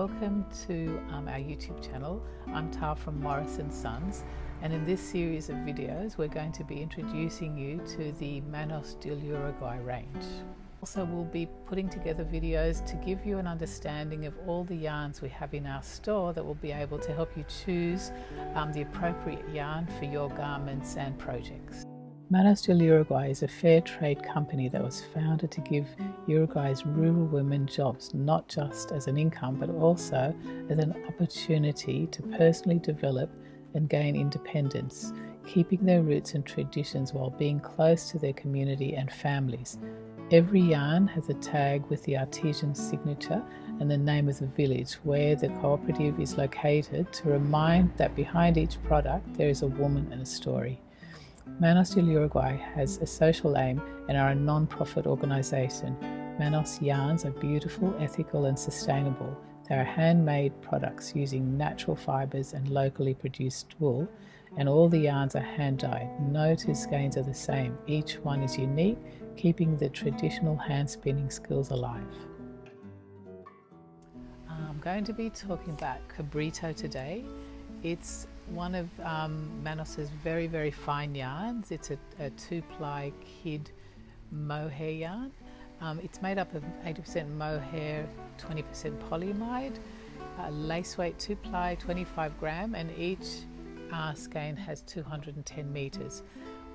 welcome to our YouTube channel. I'm Tal from Morris & Sons, and in this series of videos we're going to be introducing you to the Manos del Uruguay range. Also, we'll be putting together videos to give you an understanding of all the yarns we have in our store that will be able to help you choose the appropriate yarn for your garments and projects. Manos del Uruguay is a fair trade company that was founded to give Uruguay's rural women jobs, not just as an income, but also as an opportunity to personally develop and gain independence, keeping their roots and traditions while being close to their community and families. Every yarn has a tag with the artisan signature and the name of the village where the cooperative is located to remind that behind each product there is a woman and a story. Manos del Uruguay has a social aim and are a non-profit organisation. Manos yarns are beautiful, ethical and sustainable. They are handmade products using natural fibres and locally produced wool, and all the yarns are hand-dyed. No two skeins are the same. Each one is unique, keeping the traditional hand-spinning skills alive. I'm going to be talking about Cabrito today. It's one of Manos's very fine yarns. It's a 2-ply kid mohair yarn. It's made up of 80% mohair, 20% polyamide, Laceweight 2-ply, 25 gram, and each skein has 210 meters.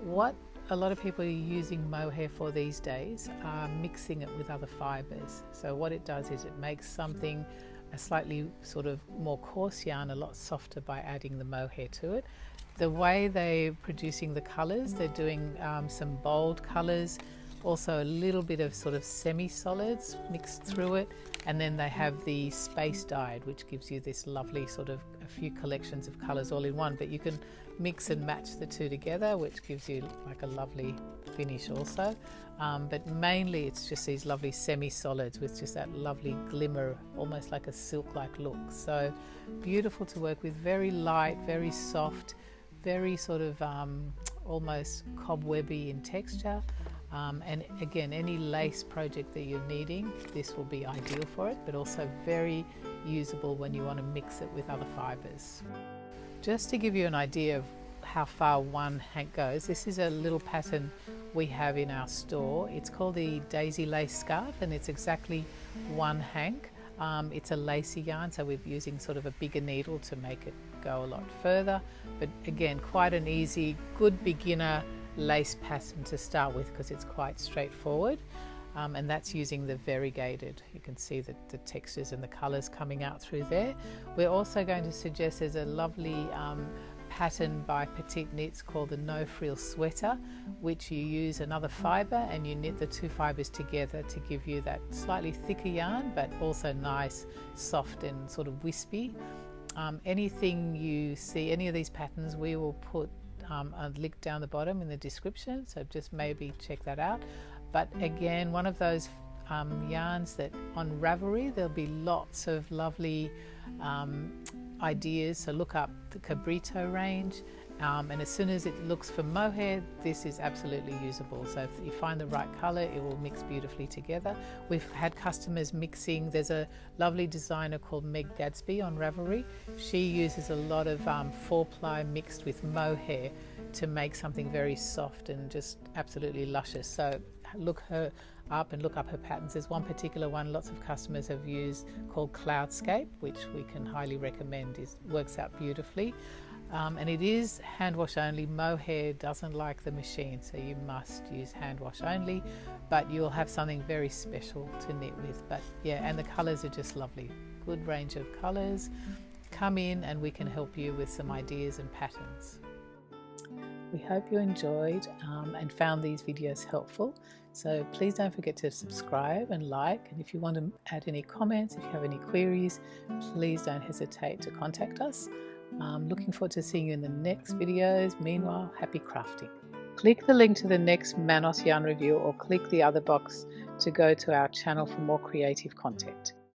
What a lot of people are using mohair for these days are mixing it with other fibers. So what it does is it makes something a slightly sort of more coarse yarn a lot softer by adding the mohair to it. The way they're producing the colours, they're doing some bold colours, also a little bit of sort of semi-solids mixed through it, and then they have the space dyed, which gives you this lovely sort of a few collections of colours all in one, but you can mix and match the two together, which gives you like a lovely finish also. But mainly it's just these lovely semi-solids with just that lovely glimmer, almost like a silk-like look. So beautiful to work with, very light, very soft, very sort of almost cobwebby in texture. And again, any lace project that you're needing, this will be ideal for it, but also very usable when you want to mix it with other fibres. Just to give you an idea of how far one hank goes, this is a little pattern we have in our store. It's called the Daisy Lace Scarf, and it's exactly one hank. It's a lacy yarn, so we're using sort of a bigger needle to make it go a lot further. But again, quite an easy, good beginner lace pattern to start with because it's quite straightforward. And that's using the variegated. You can see the textures and the colours coming out through there. We're also going to suggest there's a lovely pattern by Petite Knits called the No Frill Sweater, which you use another fibre and you knit the two fibres together to give you that slightly thicker yarn, but also nice, soft and sort of wispy. Anything you see, any of these patterns, we will put a link down the bottom in the description, so just maybe check that out. But again, one of those yarns that on Ravelry there'll be lots of lovely ideas, so look up the Cabrito range, and as soon as it looks for mohair, this is absolutely usable. So if you find the right colour, it will mix beautifully together. We've had customers mixing. There's a lovely designer called Meg Gadsby on Ravelry. She uses a lot of 4-ply mixed with mohair to make something very soft and just absolutely luscious. So look her up and look up her patterns. There's one particular one lots of customers have used called Cloudscape, which we can highly recommend. It works out beautifully. And it is hand wash only. Mohair doesn't like the machine, so you must use hand wash only, but you'll have something very special to knit with. But yeah, and the colours are just lovely. Good range of colours. Come in and we can help you with some ideas and patterns. We hope you enjoyed and found these videos helpful. So please don't forget to subscribe and like, and if you want to add any comments, if you have any queries, please don't hesitate to contact us. Looking forward to seeing you in the next videos. Meanwhile, happy crafting. Click the link to the next Manos yarn review or click the other box to go to our channel for more creative content.